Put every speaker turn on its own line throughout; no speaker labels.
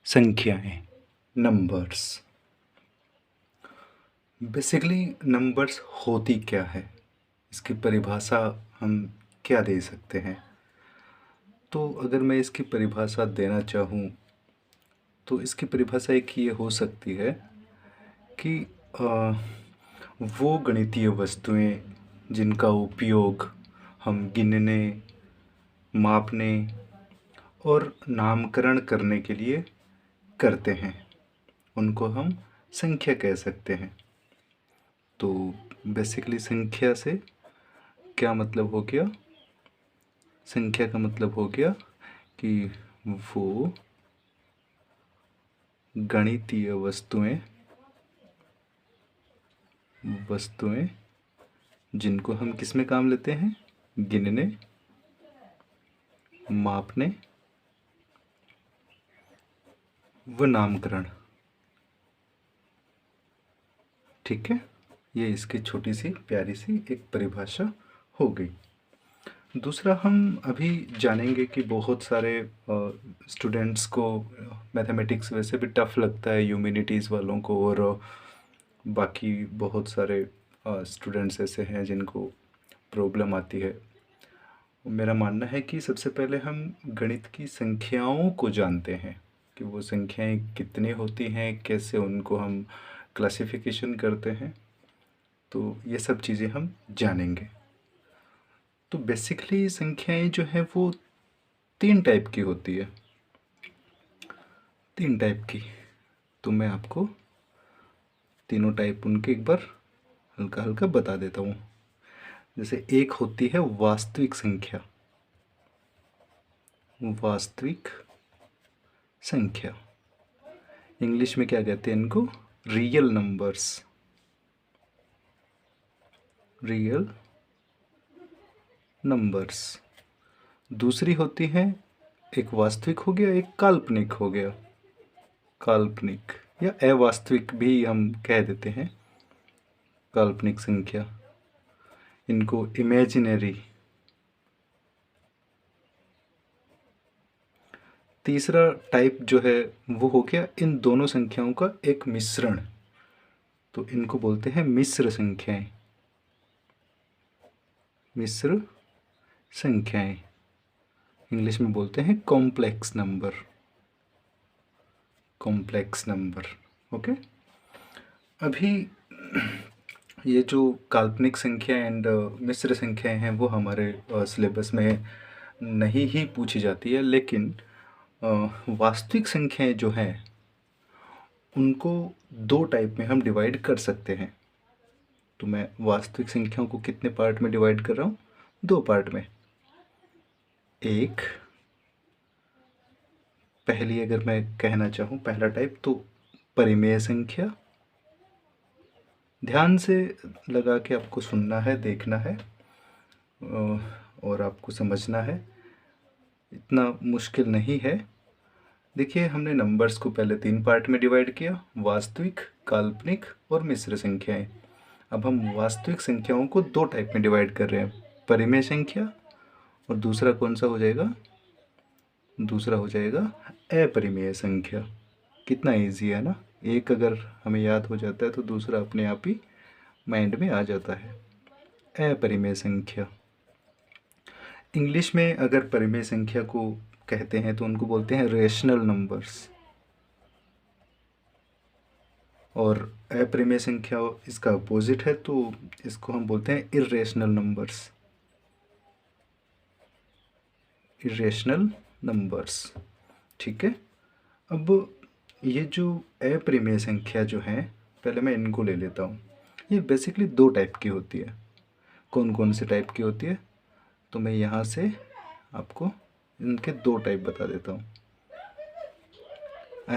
संख्याएं, numbers. Basically numbers होती क्या है, इसकी परिभाषा हम क्या दे सकते हैं। तो अगर मैं इसकी परिभाषा देना चाहूँ तो इसकी परिभाषा एक ये हो सकती है कि अ, वो गणितीय वस्तुएं जिनका उपयोग हम गिनने, मापने और नामकरण करने के लिए करते हैं, उनको हम संख्या कह सकते हैं। तो बेसिकली संख्या से क्या मतलब हो गया? संख्या का मतलब हो गया कि वो गणितीय वस्तुएं वस्तुएं जिनको हम किस में काम लेते हैं? गिनने, मापने व नामकरण। ठीक है, ये इसकी छोटी सी प्यारी सी एक परिभाषा हो गई। दूसरा, हम अभी जानेंगे कि बहुत सारे स्टूडेंट्स को मैथमेटिक्स वैसे भी टफ लगता है, ह्यूमैनिटीज़ वालों को, और बाकी बहुत सारे स्टूडेंट्स ऐसे हैं जिनको प्रॉब्लम आती है। मेरा मानना है कि सबसे पहले हम गणित की संख्याओं को जानते हैं कि वो संख्याएं कितनी होती हैं, कैसे उनको हम क्लासिफिकेशन करते हैं। तो ये सब चीज़ें हम जानेंगे। तो बेसिकली संख्याएं जो है वो तीन टाइप की होती है। तीन टाइप की। तो मैं आपको तीनों टाइप उनके एक बार हल्का हल्का बता देता हूँ। जैसे एक होती है वास्तविक संख्या। वास्तविक संख्या, इंग्लिश में क्या कहते हैं इनको? Real numbers. Real numbers. दूसरी होती है, एक वास्तविक हो गया, एक काल्पनिक हो गया। काल्पनिक या अवास्तविक भी हम कह देते हैं, काल्पनिक संख्या, इनको इमेजिनरी। तीसरा टाइप जो है वो हो गया इन दोनों संख्याओं का एक मिश्रण। तो इनको बोलते हैं मिश्र संख्याएं। मिश्र संख्याएं, इंग्लिश में बोलते हैं complex number. Complex number. Okay. अभी ये जो काल्पनिक संख्या एंड मिश्र संख्याएं हैं वो हमारे सिलेबस में नहीं ही पूछी जाती है, लेकिन वास्तविक संख्याएं जो हैं उनको दो टाइप में हम डिवाइड कर सकते हैं। तो मैं वास्तविक संख्याओं को कितने पार्ट में डिवाइड कर रहा हूँ? दो पार्ट में। एक, पहली अगर मैं कहना चाहूँ पहला टाइप, तो परिमेय संख्या। ध्यान से लगा के आपको सुनना है, देखना है और आपको समझना है, इतना मुश्किल नहीं है। देखिए, हमने नंबर्स को पहले तीन पार्ट में डिवाइड किया, वास्तविक, काल्पनिक और मिश्र संख्याएं। अब हम वास्तविक संख्याओं को दो टाइप में डिवाइड कर रहे हैं, परिमेय संख्या, और दूसरा कौन सा हो जाएगा? दूसरा हो जाएगा अपरिमेय संख्या। कितना इजी है ना? एक अगर हमें याद हो जाता है तो दूसरा अपने आप ही माइंड में आ जाता है। अपरिमेय संख्या, इंग्लिश में अगर परिमेय संख्या को कहते हैं तो उनको बोलते हैं रेशनल नंबर्स, और अपरिमेय संख्या इसका अपोजिट है, तो इसको हम बोलते हैं इरेशनल नंबर्स। Irrational numbers. ठीक है। अब ये जो अपरिमेय संख्या जो है, पहले मैं इनको ले लेता हूँ। ये बेसिकली दो टाइप की होती है। कौन कौन से टाइप की होती है? तो मैं यहाँ से आपको इनके दो टाइप बता देता हूँ।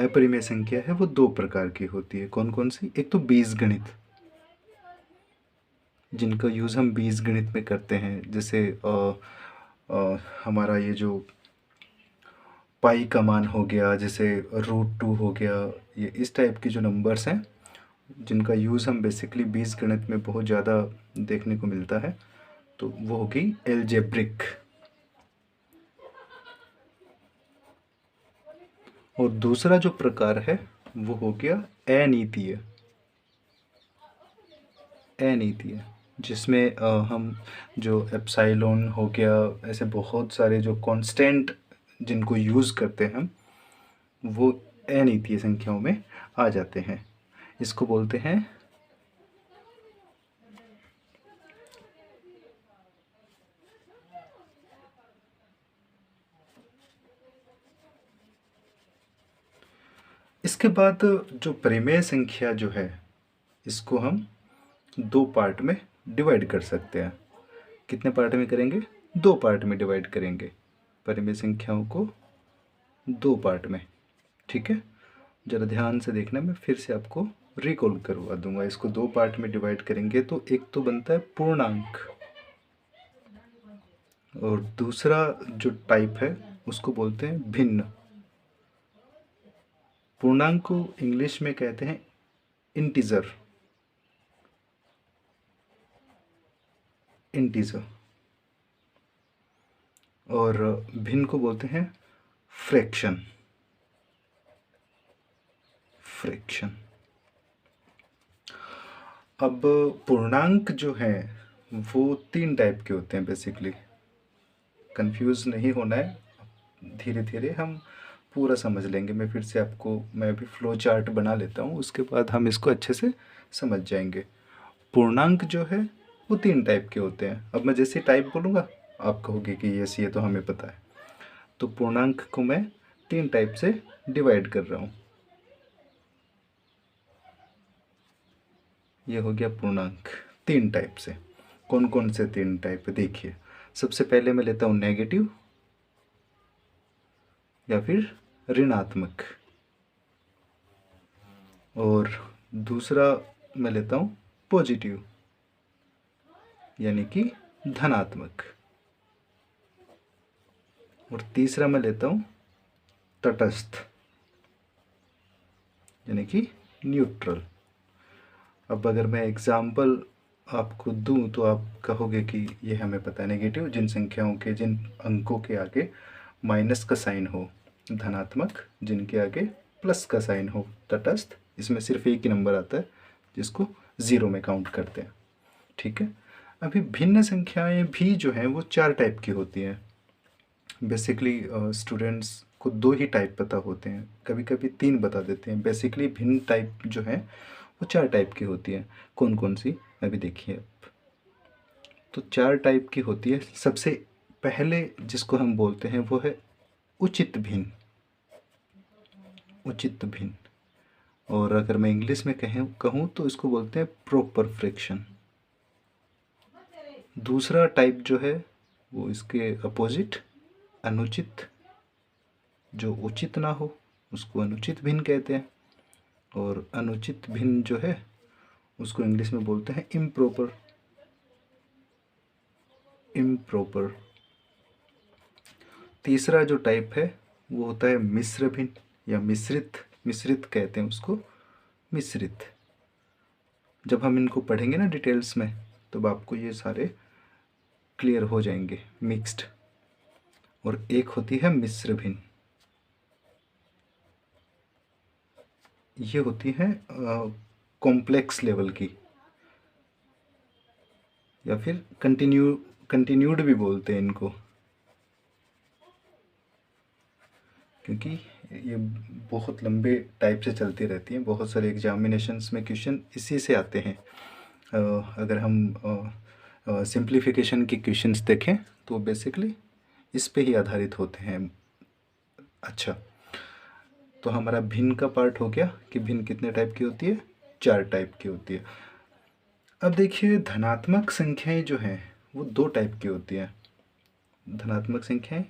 अपरिमेय संख्या है वो दो प्रकार की होती है। कौन कौन सी? एक तो बीजगणित, जिनका यूज़ हम बीजगणित में करते हैं। जैसे हमारा ये जो पाई का मान हो गया, जैसे √2 हो गया, ये इस टाइप के जो नंबर्स हैं जिनका यूज़ हम बेसिकली बीजगणित में बहुत ज़्यादा देखने को मिलता है, तो वो होगी एलजेब्रिक। और दूसरा जो प्रकार है वो हो गया अनियतीय। अनियतीय जिसमें हम जो एप्सिलॉन हो गया, ऐसे बहुत सारे जो कांस्टेंट जिनको यूज़ करते हैं हम, वो अनियतीय संख्याओं में आ जाते हैं। इसको बोलते हैं इसके बाद जो परिमेय संख्या जो है, इसको हम दो पार्ट में डिवाइड कर सकते हैं। कितने पार्ट में करेंगे? दो पार्ट में डिवाइड करेंगे परिमेय संख्याओं को, दो पार्ट में। ठीक है, ज़रा ध्यान से देखना, मैं फिर से आपको रिकॉल करवा दूंगा। इसको दो पार्ट में डिवाइड करेंगे तो एक तो बनता है पूर्णांक, और दूसरा जो टाइप है उसको बोलते हैं भिन्न। पूर्णांक को इंग्लिश में कहते हैं इंटीजर। इंटीजर। और भिन्न को बोलते हैं फ्रैक्शन। फ्रैक्शन। अब पूर्णांक जो है वो तीन टाइप के होते हैं बेसिकली। कंफ्यूज नहीं होना है, धीरे धीरे हम पूरा समझ लेंगे। मैं अभी फ्लो चार्ट बना लेता हूँ, उसके बाद हम इसको अच्छे से समझ जाएंगे। पूर्णांक जो है वो तीन टाइप के होते हैं। अब मैं जैसे टाइप बोलूँगा आप कहोगे कि यस ये तो हमें पता है। तो पूर्णांक को मैं तीन टाइप से डिवाइड कर रहा हूँ। ये हो गया पूर्णांक तीन टाइप से। कौन कौन से तीन टाइप है देखिए। सबसे पहले मैं लेता हूँ नेगेटिव या फिर ऋणात्मक, और दूसरा मैं लेता हूँ पॉजिटिव यानी कि धनात्मक, और तीसरा मैं लेता हूँ तटस्थ यानी कि न्यूट्रल। अब अगर मैं एग्जाम्पल आपको दूं तो आप कहोगे कि ये हमें पता है। नेगेटिव जिन संख्याओं के, जिन अंकों के आगे माइनस का साइन हो। धनात्मक जिनके आगे प्लस का साइन हो। तटस्थ इसमें सिर्फ एक ही नंबर आता है जिसको ज़ीरो में काउंट करते हैं। ठीक है, अभी भिन्न संख्याएं भी जो हैं वो चार टाइप की होती हैं। बेसिकली स्टूडेंट्स को दो ही टाइप पता होते हैं, कभी कभी तीन बता देते हैं। बेसिकली भिन्न टाइप जो है वो चार टाइप की होती है। कौन कौन सी अभी देखिए आप। तो चार टाइप की होती है। सबसे पहले जिसको हम बोलते हैं वो है उचित भिन्न। उचित भिन्न, और अगर मैं इंग्लिश में कहूँ तो इसको बोलते हैं प्रॉपर फ्रैक्शन। दूसरा टाइप जो है वो इसके अपोजिट अनुचित। जो उचित ना हो उसको अनुचित भिन्न कहते हैं, और अनुचित भिन्न जो है उसको इंग्लिश में बोलते हैं इम्प्रॉपर। इम्प्रॉपर। तीसरा जो टाइप है वो होता है मिश्र भिन्न या मिश्रित। मिश्रित कहते हैं उसको, मिश्रित। जब हम इनको पढ़ेंगे ना डिटेल्स में तब आपको ये सारे क्लियर हो जाएंगे। मिक्स्ड। और एक होती है मिश्र भिन्न, ये होती है कॉम्प्लेक्स लेवल की, या फिर कंटिन्यूड भी बोलते हैं इनको, क्योंकि ये बहुत लंबे टाइप से चलती रहती हैं। बहुत सारे एग्जामिनेशंस में क्वेश्चन इसी से आते हैं। अगर हम सिंप्लीफिकेशन के क्वेश्चंस देखें तो बेसिकली इस पे ही आधारित होते हैं। अच्छा, तो हमारा भिन्न का पार्ट हो गया कि भिन्न कितने टाइप की होती है? चार टाइप की होती है। अब देखिए धनात्मक संख्याएं जो हैं वो दो टाइप की होती हैं। धनात्मक संख्याएं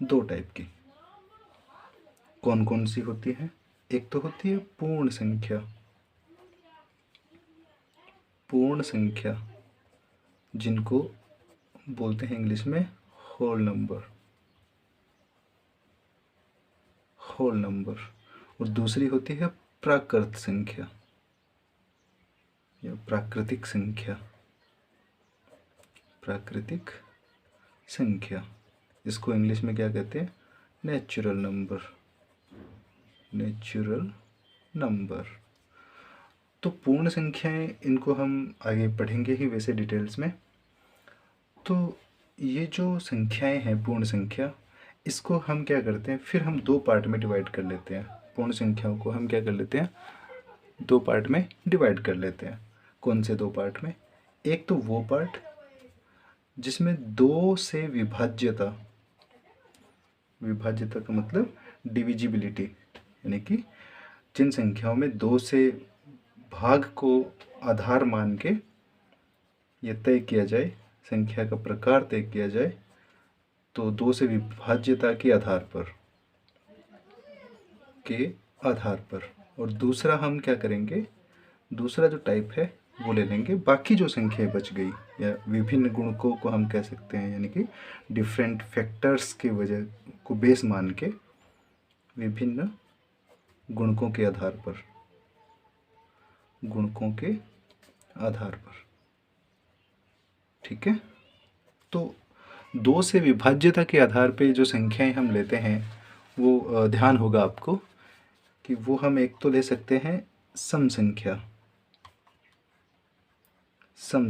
दो टाइप की कौन कौन सी होती है? एक तो होती है पूर्ण संख्या। पूर्ण संख्या जिनको बोलते हैं इंग्लिश में होल नंबर। Whole number. और दूसरी होती है प्राकृत संख्या या प्राकृतिक संख्या। प्राकृतिक संख्या, इसको इंग्लिश में क्या कहते हैं? Natural number. Natural number. तो पूर्ण संख्याएं, इनको हम आगे पढ़ेंगे ही वैसे डिटेल्स में। तो ये जो संख्याएं हैं पूर्ण संख्या, इसको हम क्या करते हैं, फिर हम दो पार्ट में डिवाइड कर लेते हैं। पूर्ण संख्याओं को हम क्या कर लेते हैं, दो पार्ट में डिवाइड कर लेते हैं। कौन से दो पार्ट में? एक तो वो पार्ट जिसमें दो से विभाज्यता, विभाज्यता का मतलब डिविजिबिलिटी, यानी कि जिन संख्याओं में दो से भाग को आधार मान के यह तय किया जाए, संख्या का प्रकार तय किया जाए, तो दो से विभाज्यता के आधार पर। और दूसरा हम क्या करेंगे, दूसरा जो टाइप है वो ले लेंगे, बाकी जो संख्याएं बच गई या विभिन्न गुणकों को हम कह सकते हैं, यानी कि डिफरेंट फैक्टर्स के वजह को बेस मान के विभिन्न गुणकों के आधार पर, ठीक है। तो दो से विभाज्यता के आधार पे जो संख्याएं हम लेते हैं वो ध्यान होगा आपको कि वो हम एक तो ले सकते हैं सम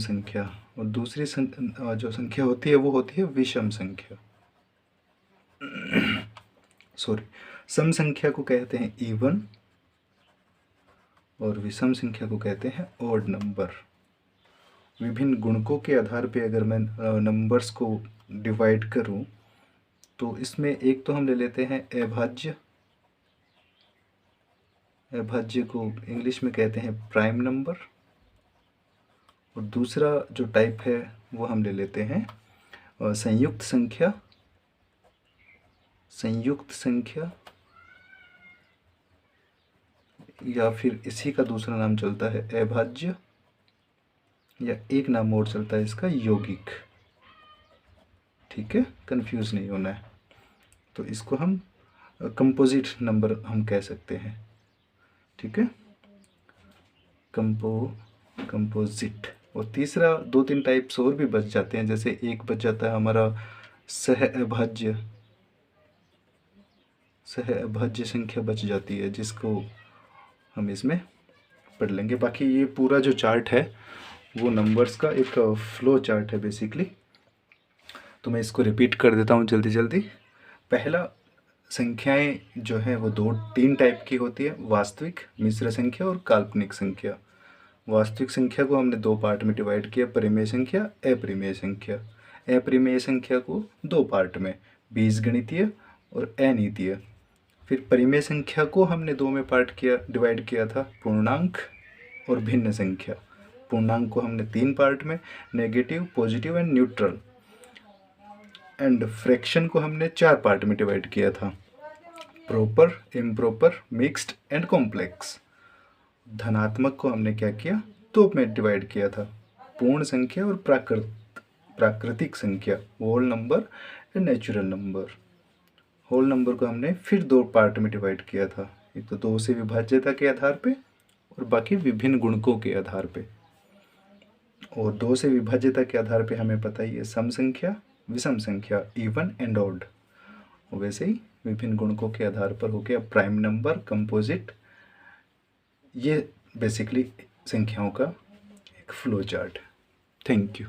संख्या, और दूसरी जो संख्या होती है वो होती है विषम संख्या। सम संख्या को कहते हैं इवन और विषम संख्या को कहते हैं ऑड नंबर। विभिन्न गुणकों के आधार पे अगर मैं नंबर्स को डिवाइड करूं, तो इसमें एक तो हम ले लेते हैं अभाज्य को इंग्लिश में कहते हैं प्राइम नंबर, और दूसरा जो टाइप है वो हम ले लेते हैं संयुक्त संख्या, या फिर इसी का दूसरा नाम चलता है अभाज्य, या एक नाम और चलता है इसका यौगिक, ठीक है, कंफ्यूज नहीं होना है। तो इसको हम कंपोजिट नंबर हम कह सकते हैं, ठीक है, कंपोजिट। और तीसरा दो तीन टाइप्स और भी बच जाते हैं, जैसे एक बच जाता है हमारा सह अभाज्य संख्या बच जाती है, जिसको हम इसमें पढ़ लेंगे। बाकी ये पूरा जो चार्ट है वो नंबर्स का एक फ्लो चार्ट है बेसिकली। तो मैं इसको रिपीट कर देता हूँ जल्दी। पहला, संख्याएं जो है वो तीन टाइप की होती है, वास्तविक, मिश्र संख्या और काल्पनिक संख्या। वास्तविक संख्या को हमने दो पार्ट में डिवाइड किया, परिमेय संख्या, अपरिमेय संख्या। अपरिमेय संख्या को दो पार्ट में, बीजगणितीय और अनियतीय। फिर परिमेय संख्या को हमने दो में डिवाइड किया था, पूर्णांक और भिन्न संख्या। पूर्णांक को हमने तीन पार्ट में, negative, positive and neutral. And fraction को हमने चार पार्ट में डिवाइड किया था, proper, improper, mixed and complex. धनात्मक को हमने क्या किया, दो में डिवाइड किया था, पूर्ण संख्या और प्राकृतिक संख्या, whole number and natural number. Whole number को हमने फिर दो पार्ट में डिवाइड किया था, एक तो दो से विभाज्यता के आधार पे और बाकी विभिन्न गुणकों के आधार पे। और दो से विभाज्यता के आधार पे हमें पता ही है सम संख्या, विषम संख्या, इवन एंड ऑड। वैसे ही विभिन्न गुणकों के आधार पर हो गया प्राइम नंबर, कंपोजिट। ये बेसिकली संख्याओं का एक फ्लो चार्ट। Thank you.